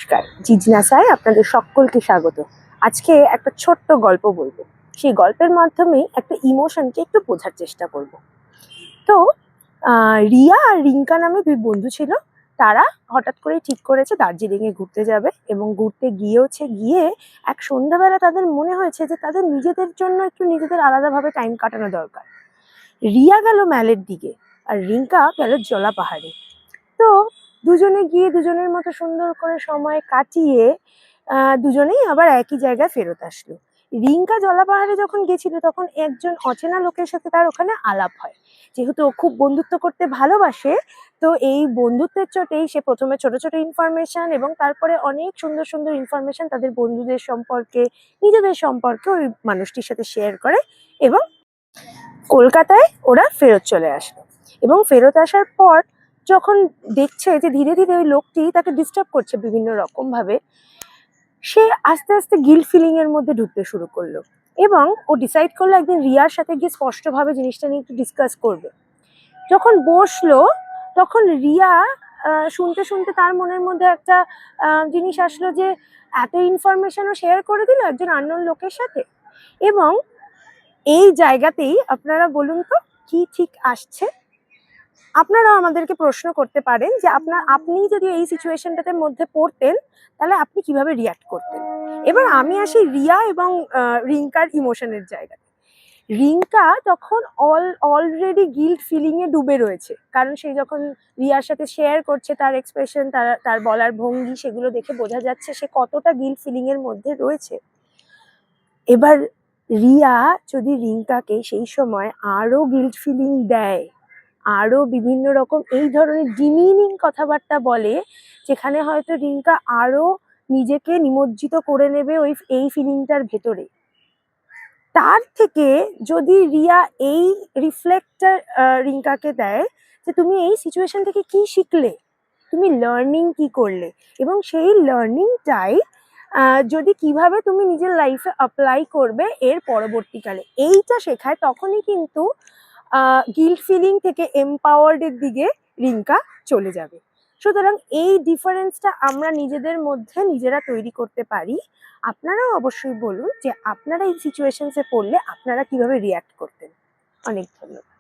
নমস্কার, জিজ্ঞাসায় আপনাদের সকলকে স্বাগত। আজকে একটা ছোট্ট গল্প বলবো। সেই গল্পের মাধ্যমে একটা ইমোশনকে একটু বোঝার চেষ্টা করব। তো রিয়া আর রিঙ্কা নামে দুই বন্ধু ছিল। তারা হঠাৎ করেই ঠিক করেছে দার্জিলিংয়ে ঘুরতে যাবে, এবং ঘুরতে গিয়ে এক সন্ধ্যাবেলা তাদের মনে হয়েছে যে তাদের নিজেদের জন্য একটু নিজেদের আলাদাভাবে টাইম কাটানো দরকার। রিয়া গেল ম্যালের দিকে আর রিঙ্কা গেল জলা পাহাড়ে। তো দুজনে গিয়ে দুজনের মতো সুন্দর করে সময় কাটিয়ে দুজনেই আবার একই জায়গায় ফেরত আসলো। রিঙ্কা জলাপাহাড়ে যখন গেছিল তখন একজন অচেনা লোকের সাথে তার ওখানে আলাপ হয়। যেহেতু ও খুব বন্ধুত্ব করতে ভালোবাসে, তো এই বন্ধুত্বের চোটেই সে প্রথমে ছোট ছোট ইনফরমেশন এবং তারপরে অনেক সুন্দর সুন্দর ইনফরমেশন তাদের বন্ধুদের সম্পর্কে, নিজেদের সম্পর্কে ওই মানুষটির সাথে শেয়ার করে, এবং কলকাতায় ওরা ফেরত চলে আসলো। এবং ফেরত আসার পর যখন দেখছে যে ধীরে ধীরে ওই লোকটি তাকে ডিস্টার্ব করছে বিভিন্ন রকম ভাবে, সে আস্তে আস্তে গিল্ট ফিলিং এর মধ্যে ঢুকতে শুরু করলো, এবং ও ডিসাইড করলো একদিন রিয়ার সাথে গিয়ে স্পষ্টভাবে জিনিসটা নিয়ে একটু ডিসকাস করবে। যখন বসলো তখন রিয়া শুনতে শুনতে তার মনের মধ্যে একটা জিনিস আসলো যে এত ইনফরমেশনও শেয়ার করে দিল একজন আননোন লোকের সাথে। এবং এই জায়গাতেই আপনারা বলুন তো কি ঠিক আসছে? আপনারা আমাদেরকে প্রশ্ন করতে পারেন যে আপনি যদি এই সিচুয়েশনটাতে মধ্যে পড়তেন তাহলে আপনি কিভাবে রিয়াক্ট করতেন। এবার আমি আসি রিয়া এবং রিঙ্কার ইমোশনের জায়গায়। রিঙ্কা তখন অলরেডি গিল্ট ফিলিং এ ডুবে রয়েছে, কারণ সে যখন রিয়ার সাথে শেয়ার করছে তার এক্সপ্রেশন, তার বলার ভঙ্গি, সেগুলো দেখে বোঝা যাচ্ছে সে কতটা গিল্ট ফিলিং এর মধ্যে রয়েছে। এবার রিয়া যদি রিঙ্কাকে সেই সময় আরো গিল্ট ফিলিং দেয়, আরো বিভিন্ন রকম এই ধরনের ডিমিনিং কথাবার্তা বলে, যেখানে হয়তো রিঙ্কা আরো নিজেকে নিমজ্জিত করে নেবে এই ফিলিংটার ভেতরে, তার থেকে যদি রিয়া এই রিফ্লেক্টটা রিঙ্কাকে দেয় যে তুমি এই সিচুয়েশন থেকে কি শিখলে, তুমি লার্নিং কি করলে, এবং সেই লার্নিংটাই যদি কিভাবে তুমি নিজের লাইফে অ্যাপ্লাই করবে এর পরবর্তীকালে, এইটা শেখায়, তখনই কিন্তু গিল্ট ফিলিং থেকে এমপাওয়ার্ডের দিকে রিঙ্কা চলে যাবে। সুতরাং এই ডিফারেন্সটা আমরা নিজেদের মধ্যে নিজেরা তৈরি করতে পারি। আপনারাও অবশ্যই বলুন যে আপনারা এই সিচুয়েশনসে পড়লে আপনারা কিভাবে রিয়াক্ট করতেন। অনেক ধন্যবাদ।